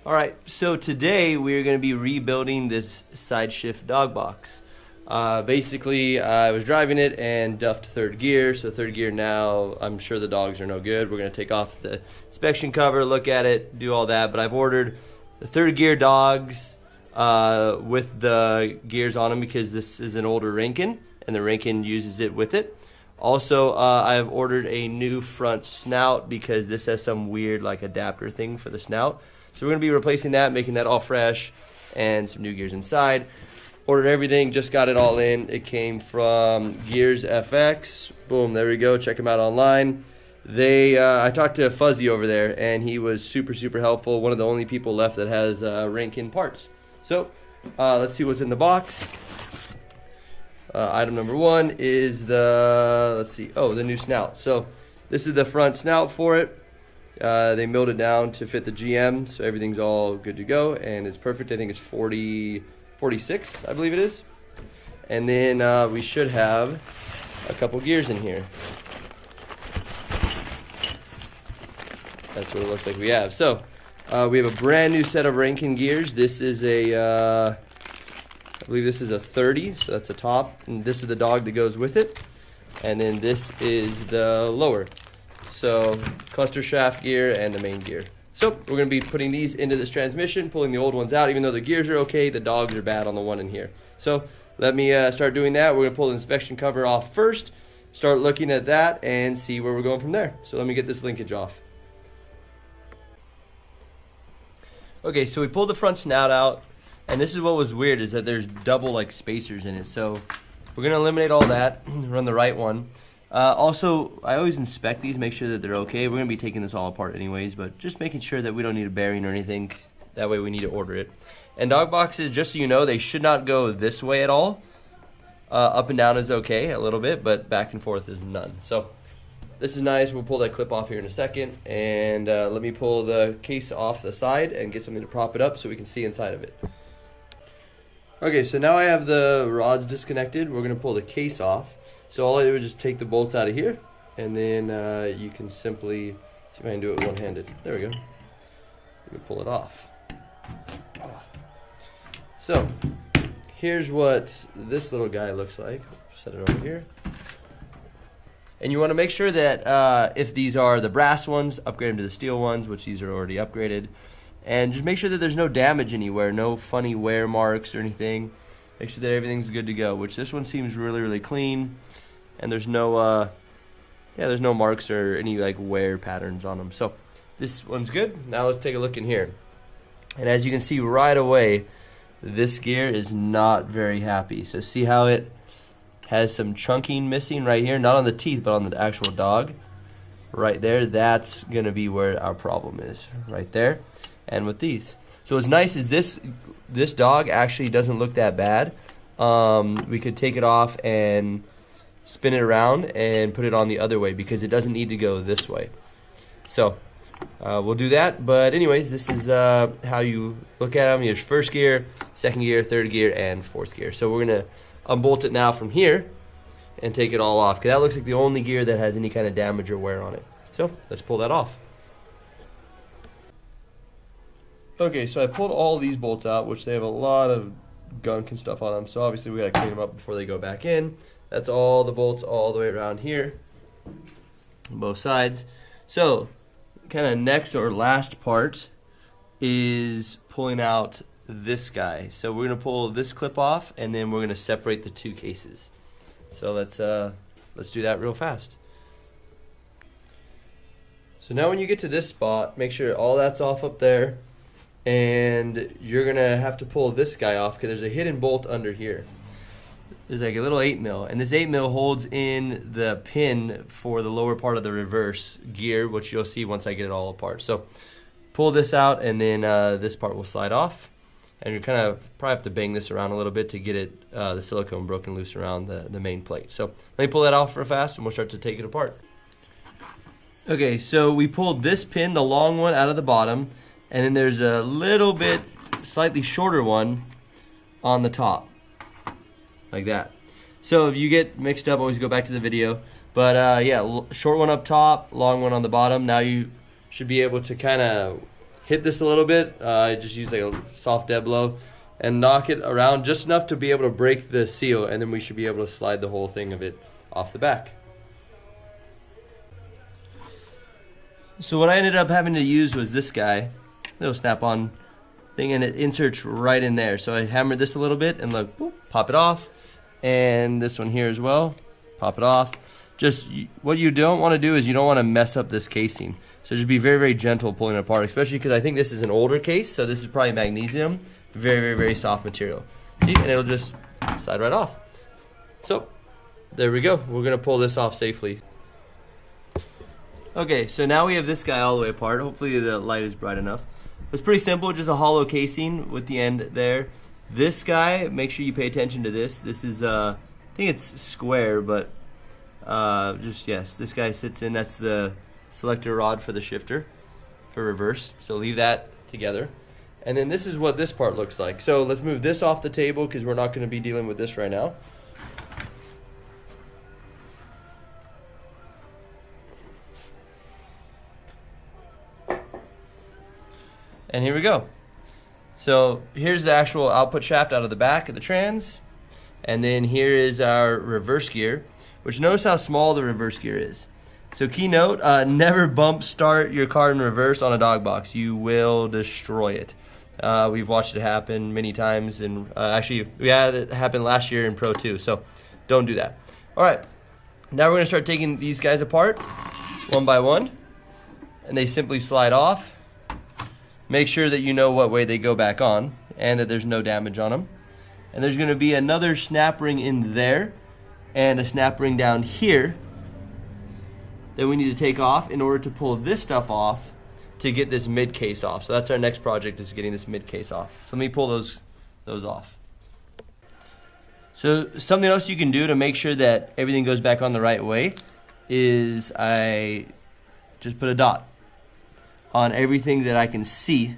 Alright, so today we're going to be rebuilding this side shift dog box. Basically, I was driving it and duffed third gear, so third gear now, I'm sure the dogs are no good. We're going to take off the inspection cover, look at it, do all that, but I've ordered the third gear dogs with the gears on them because this is an older Rinkin, and the Rinkin uses it with it. Also, I've ordered a new front snout because this has some weird like adapter thing for the snout. So we're going to be replacing that, making that all fresh, and some new gears inside. Ordered everything, just got it all in. It came from Gears FX. Boom, there we go. Check them out online. I talked to Fuzzy over there, and he was super helpful. One of the only people left that has Rinkin parts. So let's see what's in the box. Item number one is the new snout. So this is the front snout for it. They milled it down to fit the GM, so everything's all good to go, and it's perfect. I think it's 46, I believe it is. And then we should have a couple gears in here. That's what it looks like we have. So we have a brand new set of Rankin gears. This is I believe this is a 30, so that's a top, and this is the dog that goes with it. And then this is the lower. So cluster shaft gear and the main gear. So we're going to be putting these into this transmission, pulling the old ones out. Even though the gears are okay, the dogs are bad on the one in here. So let me start doing that. We're going to pull the inspection cover off first, start looking at that, and see where we're going from there. So let me get this linkage off. Okay, so we pulled the front snout out, and this is what was weird, is that there's double like spacers in it. So we're going to eliminate all that, run the right one. Also, I always inspect these, make sure that they're okay. We're going to be taking this all apart anyways, but just making sure that we don't need a bearing or anything. That way we need to order it. And dog boxes, just so you know, they should not go this way at all. Up and down is okay a little bit, but back and forth is none. So this is nice. We'll pull that clip off here in a second. And let me pull the case off the side and get something to prop it up so we can see inside of it. Okay, so now I have the rods disconnected. We're going to pull the case off. So all I do is just take the bolts out of here, and then you can simply, see if I can do it one-handed. There we go. Let me pull it off. So here's what this little guy looks like. Set it over here. And you want to make sure that if these are the brass ones, upgrade them to the steel ones, which these are already upgraded. And just make sure that there's no damage anywhere, no funny wear marks or anything. Make sure that everything's good to go, which this one seems really clean, and there's no there's no marks or any like wear patterns on them. So this one's good. Now let's take a look in here. And as you can see right away, this gear is not very happy. So see how it has some chunking missing right here, not on the teeth but on the actual dog. Right there, that's gonna be where our problem is, right there. And with these. So what's nice is this dog actually doesn't look that bad. We could take it off and spin it around and put it on the other way because it doesn't need to go this way. So we'll do that. But anyways, this is how you look at them. There's first gear, second gear, third gear, and fourth gear. So we're going to unbolt it now from here and take it all off because that looks like the only gear that has any kind of damage or wear on it. So let's pull that off. Okay, so I pulled all these bolts out, which they have a lot of gunk and stuff on them. So obviously we gotta clean them up before they go back in. That's all the bolts all the way around here, on both sides. So kind of next or last part is pulling out this guy. So we're gonna pull this clip off, and then we're gonna separate the two cases. So let's do that real fast. So now when you get to this spot, make sure all that's off up there. And you're gonna have to pull this guy off because there's a hidden bolt under here. There's like a little 8mm, and this 8mm holds in the pin for the lower part of the reverse gear, which you'll see once I get it all apart. So pull this out, and then this part will slide off, and you kind of probably have to bang this around a little bit to get it the silicone broken loose around the main plate. So let me pull that off real fast, and we'll start to take it apart. Okay, so we pulled this pin, the long one, out of the bottom. And then there's a little bit slightly shorter one on the top, like that. So if you get mixed up, always go back to the video. But yeah, short one up top, long one on the bottom. Now you should be able to kind of hit this a little bit. Just use like a soft dead blow and knock it around just enough to be able to break the seal, and then we should be able to slide the whole thing of it off the back. So what I ended up having to use was this guy, little snap-on thing, and it inserts right in there. So I hammered this a little bit and look, boop, pop it off. And this one here as well, pop it off. Just what you don't want to do is you don't want to mess up this casing. So just be very, very gentle pulling it apart, especially because I think this is an older case, so this is probably magnesium. Very, very, very soft material. See, and it'll just slide right off. So there we go. We're gonna pull this off safely. Okay, so now we have this guy all the way apart. Hopefully the light is bright enough. It's pretty simple, just a hollow casing with the end there. This guy, make sure you pay attention to this. This is, I think it's square, but yes, this guy sits in. That's the selector rod for the shifter for reverse. So leave that together. And then this is what this part looks like. So let's move this off the table because we're not going to be dealing with this right now. And here we go. So here's the actual output shaft out of the back of the trans. And then here is our reverse gear, which notice how small the reverse gear is. So key note, never bump start your car in reverse on a dog box. You will destroy it. We've watched it happen many times, and actually we had it happen last year in Pro 2, so don't do that. All right, now we're gonna start taking these guys apart one by one, and they simply slide off. Make sure that you know what way they go back on and that there's no damage on them. And there's gonna be another snap ring in there and a snap ring down here that we need to take off in order to pull this stuff off to get this mid case off. So that's our next project, is getting this mid case off. So let me pull those off. So something else you can do to make sure that everything goes back on the right way is I just put a dot on everything that I can see,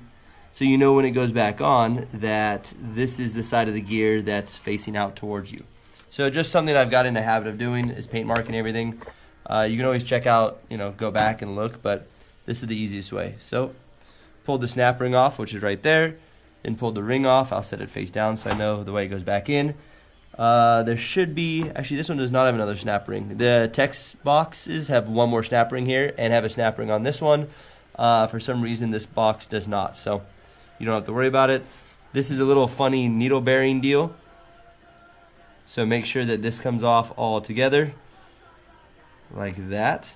so you know when it goes back on that this is the side of the gear that's facing out towards you. So just something I've got in the habit of doing is paint marking everything. You can always check out, go back and look, but this is the easiest way. So pulled the snap ring off, which is right there, then pulled the ring off. I'll set it face down so I know the way it goes back in. There should be, actually this one does not have another snap ring. The text boxes have one more snap ring here and have a snap ring on this one. For some reason this box does not, so you don't have to worry about it. This is a little funny needle bearing deal, so make sure that this comes off all together like that,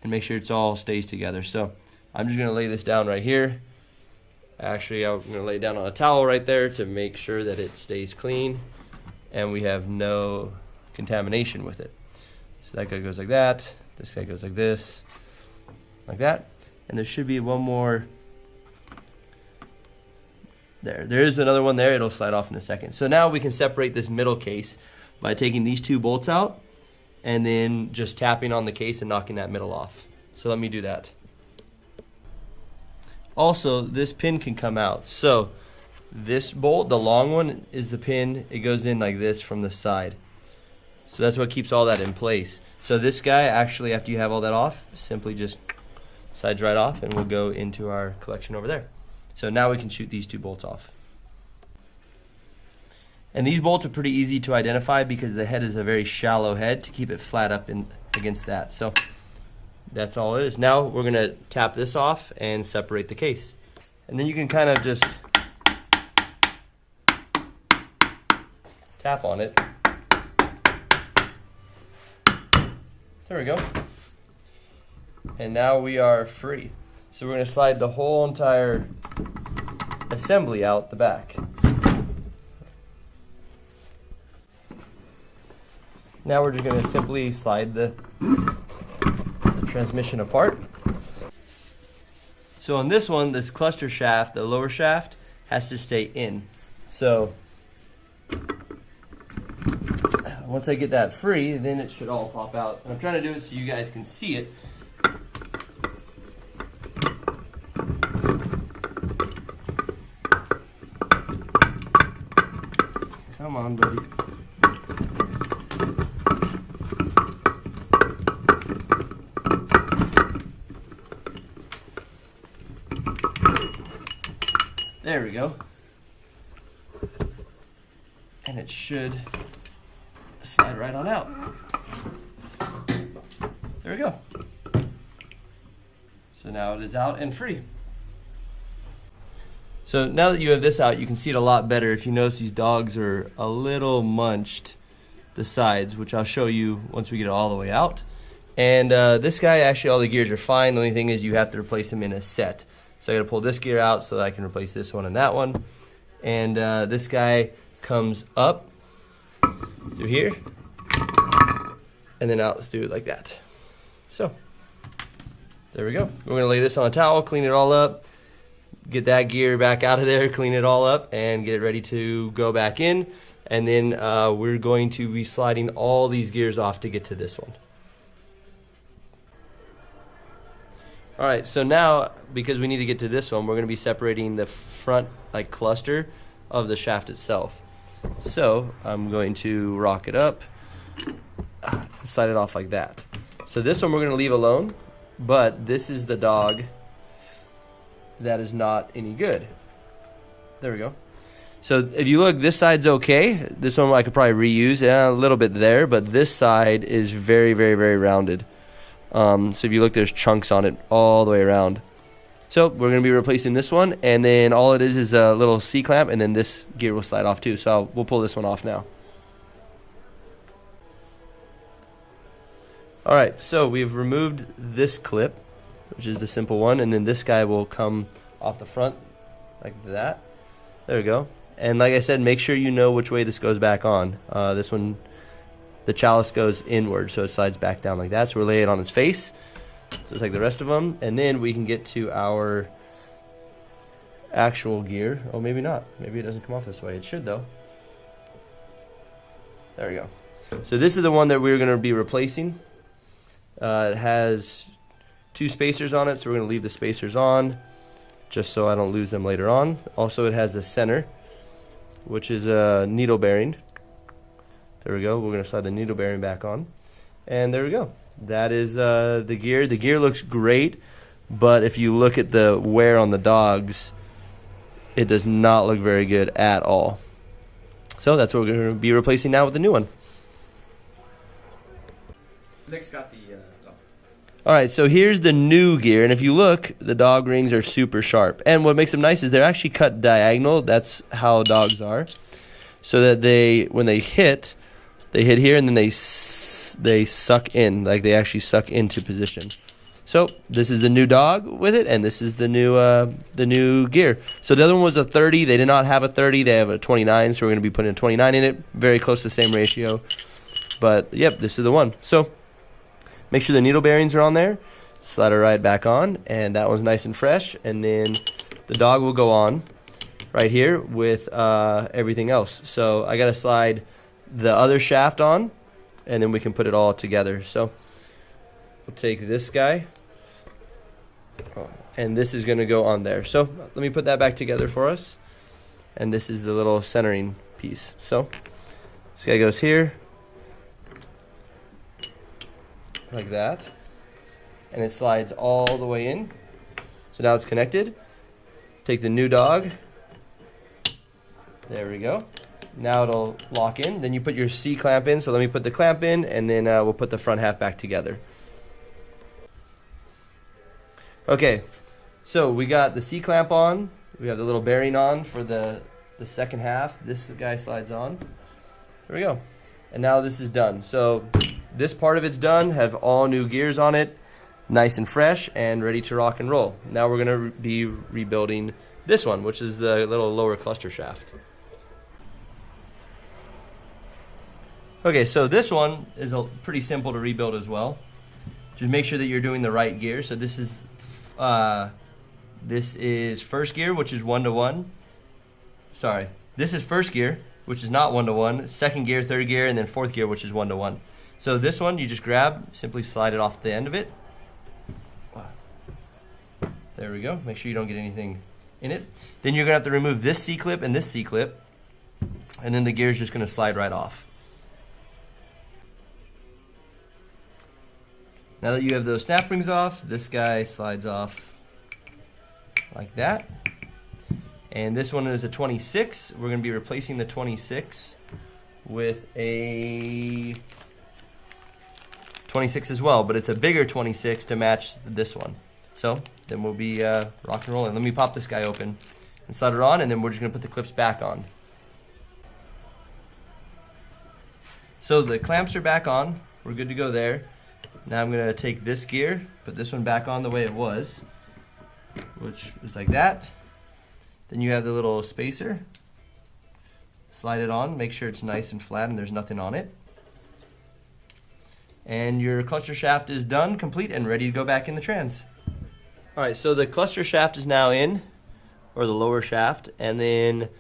and make sure it's all stays together. So I'm just gonna lay this down right here. Actually, I'm gonna lay it down on a towel right there to make sure that it stays clean and we have no contamination with it. So that guy goes like that, this guy goes like this, like that, and there should be one more there. There's another one there. It'll slide off in a second. So now we can separate this middle case by taking these two bolts out and then just tapping on the case and knocking that middle off. So let me do that. Also, this pin can come out. So this bolt, the long one, is the pin. It goes in like this from the side. So that's what keeps all that in place. So this guy, actually, after you have all that off, simply just slides right off and will go into our collection over there. So now we can shoot these two bolts off. And these bolts are pretty easy to identify because the head is a very shallow head to keep it flat up against that. So that's all it is. Now we're gonna tap this off and separate the case. And then you can kind of just tap on it. There we go. And now we are free. So we're gonna slide the whole entire assembly out the back. Now we're just going to simply slide the transmission apart. So on this one, this cluster shaft, the lower shaft, has to stay in. So once I get that free, then it should all pop out. And I'm trying to do it so you guys can see it. Come on, buddy. There we go. And it should slide right on out. There we go. So now it is out and free. So now that you have this out, you can see it a lot better. If you notice, these dogs are a little munched, the sides, which I'll show you once we get it all the way out. And this guy, actually all the gears are fine. The only thing is you have to replace them in a set. So I gotta pull this gear out so that I can replace this one and that one. And this guy comes up through here and then out through like that. So there we go. We're gonna lay this on a towel, clean it all up, get that gear back out of there, clean it all up, and get it ready to go back in. And then we're going to be sliding all these gears off to get to this one. All right, so now, because we need to get to this one, we're gonna be separating the front like cluster of the shaft itself. So I'm going to rock it up, slide it off like that. So this one we're gonna leave alone, but this is the dog that is not any good. There we go. So if you look, this side's okay. This one I could probably reuse a little bit there, but this side is very, very, very rounded. So if you look, there's chunks on it all the way around. So we're going to be replacing this one, and then all it is a little C-clamp, and then this gear will slide off too. So we'll pull this one off now. All right, so we've removed this clip, which is the simple one, and then this guy will come off the front like that. There we go. And like I said, make sure you know which way this goes back on. This one, the chalice goes inward, so it slides back down like that. So we'll lay it on its face, just like the rest of them, and then we can get to our actual gear. Oh, maybe not. Maybe it doesn't come off this way. It should, though. There we go. So this is the one that we're going to be replacing. It has 2 spacers on it, so we're going to leave the spacers on just so I don't lose them later on. Also, it has a center, which is a needle bearing. There we go. We're going to slide the needle bearing back on. And there we go. That is the gear. The gear looks great, but if you look at the wear on the dogs, it does not look very good at all. So that's what we're going to be replacing now with the new one. Nick's got the... All right, so here's the new gear, and if you look, the dog rings are super sharp. And what makes them nice is they're actually cut diagonal. That's how dogs are. So that they, when they hit here, and then they suck in, like they actually suck into position. So this is the new dog with it, and this is the new gear. So the other one was a 30. They did not have a 30. They have a 29, so we're going to be putting a 29 in it. Very close to the same ratio. But, yep, this is the one. So make sure the needle bearings are on there. Slide it right back on, and that one's nice and fresh. And then the dog will go on right here with everything else. So I got to slide the other shaft on, and then we can put it all together. So we'll take this guy, and this is going to go on there. So let me put that back together for us. And this is the little centering piece. So this guy goes here, like that, and it slides all the way in. So now it's connected. Take the new dog. There we go. Now it'll lock in. Then you put your C clamp in. So let me put the clamp in, and then we'll put the front half back together. Okay, so we got the C clamp on. We have the little bearing on for the second half. This guy slides on. There we go. And now this is done. So this part of it's done. Have all new gears on it, nice and fresh and ready to rock and roll. Now we're going to be rebuilding this one, which is the little lower cluster shaft. Okay, so this one is pretty simple to rebuild as well. Just make sure that you're doing the right gear. So this is first gear, which is 1-to-1. Sorry, this is first gear, which is not 1-to-1. Second gear, third gear, and then fourth gear, which is 1-to-1. So this one, you just grab, simply slide it off the end of it. There we go. Make sure you don't get anything in it. Then you're going to have to remove this C-clip and this C-clip, and then the gear is just going to slide right off. Now that you have those snap rings off, this guy slides off like that. And this one is a 26. We're going to be replacing the 26 with a 26 as well, but it's a bigger 26 to match this one. So then we'll be rock and rolling. Let me pop this guy open and slide it on, and then we're just going to put the clips back on. So the clamps are back on. We're good to go there. Now I'm going to take this gear, put this one back on the way it was, which is like that. Then you have the little spacer. Slide it on, make sure it's nice and flat and there's nothing on it. And your cluster shaft is done, complete, and ready to go back in the trans. Alright, so the cluster shaft is now in, or the lower shaft, and then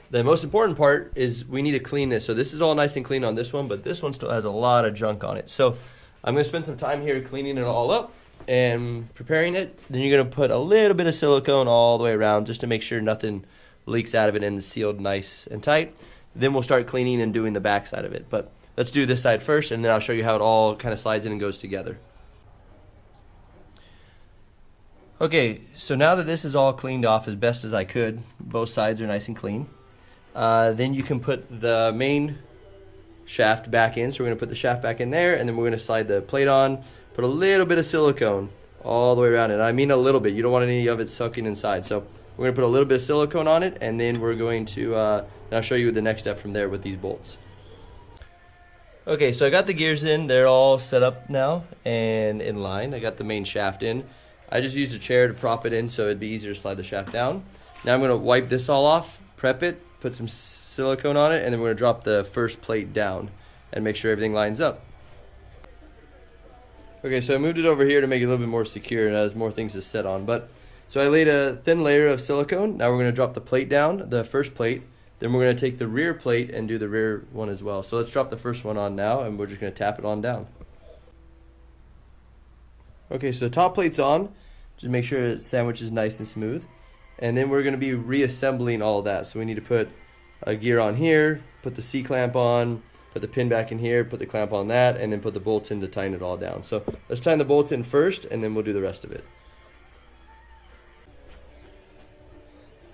the most important part is we need to clean this. So this is all nice and clean on this one, but this one still has a lot of junk on it. So I'm going to spend some time here cleaning it all up and preparing it. Then you're going to put a little bit of silicone all the way around just to make sure nothing leaks out of it and it's sealed nice and tight. Then we'll start cleaning and doing the back side of it. But let's do this side first, and then I'll show you how it all kind of slides in and goes together. Okay, so now that this is all cleaned off as best as I could, both sides are nice and clean, then you can put the main shaft back in. So we're going to put the shaft back in there, and then we're going to slide the plate on, put a little bit of silicone all the way around it. I mean a little bit. You don't want any of it sucking inside. So we're going to put a little bit of silicone on it, and then we're going to, and I'll show you the next step from there with these bolts. Okay, so I got the gears in. They're all set up now and in line. I got the main shaft in. I just used a chair to prop it in so it'd be easier to slide the shaft down. Now I'm going to wipe this all off, prep it, put some silicone on it, and then we're going to drop the first plate down and make sure everything lines up. Okay, so I moved it over here to make it a little bit more secure and has more things to set on. So I laid a thin layer of silicone. Now we're going to drop the plate down, the first plate. Then we're going to take the rear plate and do the rear one as well. So let's drop the first one on now, and we're just going to tap it on down. Okay, so the top plate's on. Just make sure the sandwich is nice and smooth. And then we're going to be reassembling all of that. So we need to put a gear on here, put the C-clamp on, put the pin back in here, put the clamp on that, and then put the bolts in to tighten it all down. So let's tighten the bolts in first, and then we'll do the rest of it.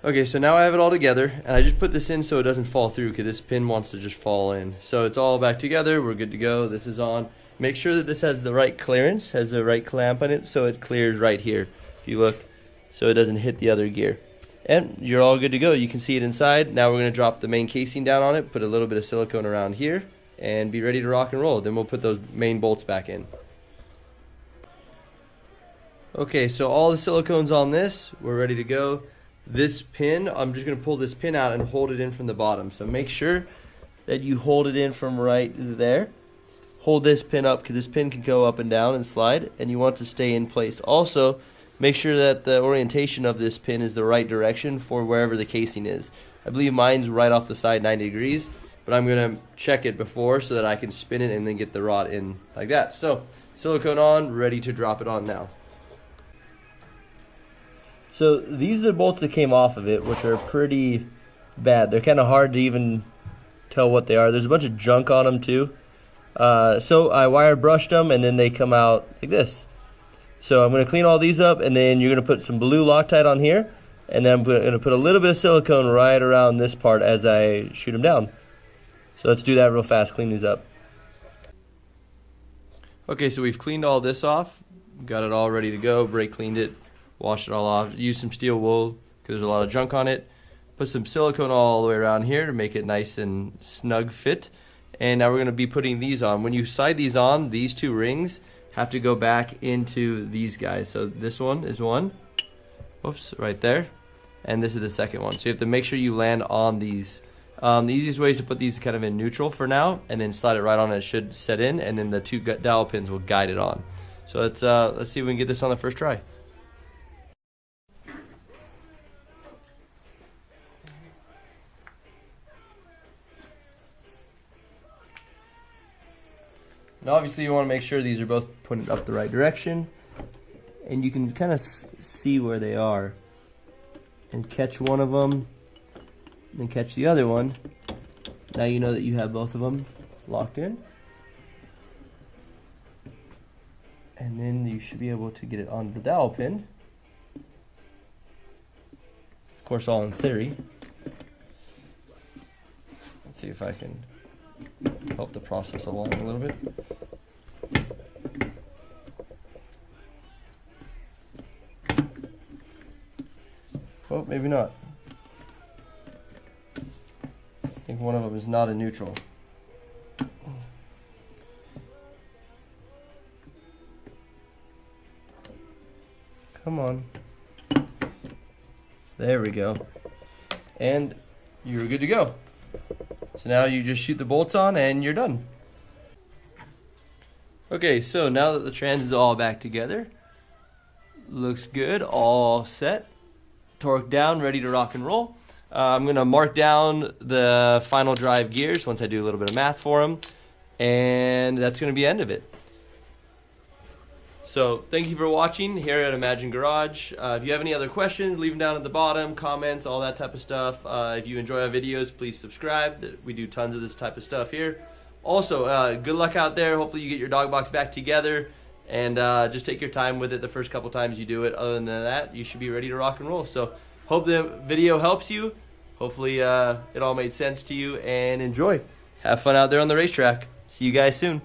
Okay, so now I have it all together, and I just put this in so it doesn't fall through because this pin wants to just fall in. So it's all back together, we're good to go, this is on. Make sure that this has the right clearance, has the right clamp on it, so it clears right here, if you look, so it doesn't hit the other gear. And you're all good to go, you can see it inside. Now we're going to drop the main casing down on it, put a little bit of silicone around here, and be ready to rock and roll. Then we'll put those main bolts back in. Okay, so all the silicone's on this, we're ready to go. This pin, I'm just going to pull this pin out and hold it in from the bottom. So make sure that you hold it in from right there. Hold this pin up because this pin can go up and down and slide, and you want to stay in place. Also, make sure that the orientation of this pin is the right direction for wherever the casing is. I believe mine's right off the side 90 degrees, but I'm going to check it before so that I can spin it and then get the rod in like that. So silicone on, ready to drop it on now. So these are the bolts that came off of it, which are pretty bad. They're kind of hard to even tell what they are. There's a bunch of junk on them too. So I wire brushed them, and then they come out like this. So I'm going to clean all these up, and then you're going to put some blue Loctite on here, and then I'm going to put a little bit of silicone right around this part as I shoot them down. So let's do that real fast, clean these up. Okay, so we've cleaned all this off, got it all ready to go, brake cleaned it, washed it all off, used some steel wool because there's a lot of junk on it, put some silicone all the way around here to make it nice and snug fit. And now we're going to be putting these on. When you slide these on, these two rings have to go back into these guys. So this one is one, whoops, right there, and this is the second one. So you have to make sure you land on these. The easiest way is to put these kind of in neutral for now, and then slide it right on, and it should set in, and then the two dowel pins will guide it on. So let's see if we can get this on the first try. Now obviously you want to make sure these are both pointed up the right direction, and you can kind of see where they are and catch one of them, then catch the other one. Now you know that you have both of them locked in, and then you should be able to get it on the dowel pin. course, all in theory. Let's see if I can help the process along a little bit. Oh, maybe not. I think one of them is not a neutral. Come on. There we go. And you're good to go. So now you just shoot the bolts on and you're done. Okay, so now that the trans is all back together, looks good, all set, torque down, ready to rock and roll. I'm going to mark down the final drive gears once I do a little bit of math for them, and that's going to be the end of it. So thank you for watching here at Imagine Garage. If you have any other questions, leave them down at the bottom, comments, all that type of stuff. If you enjoy our videos, please subscribe. We do tons of this type of stuff here. Also, good luck out there. Hopefully you get your dog box back together, and just take your time with it the first couple times you do it. Other than that, you should be ready to rock and roll. So hope the video helps you. Hopefully it all made sense to you, and enjoy. Have fun out there on the racetrack. See you guys soon.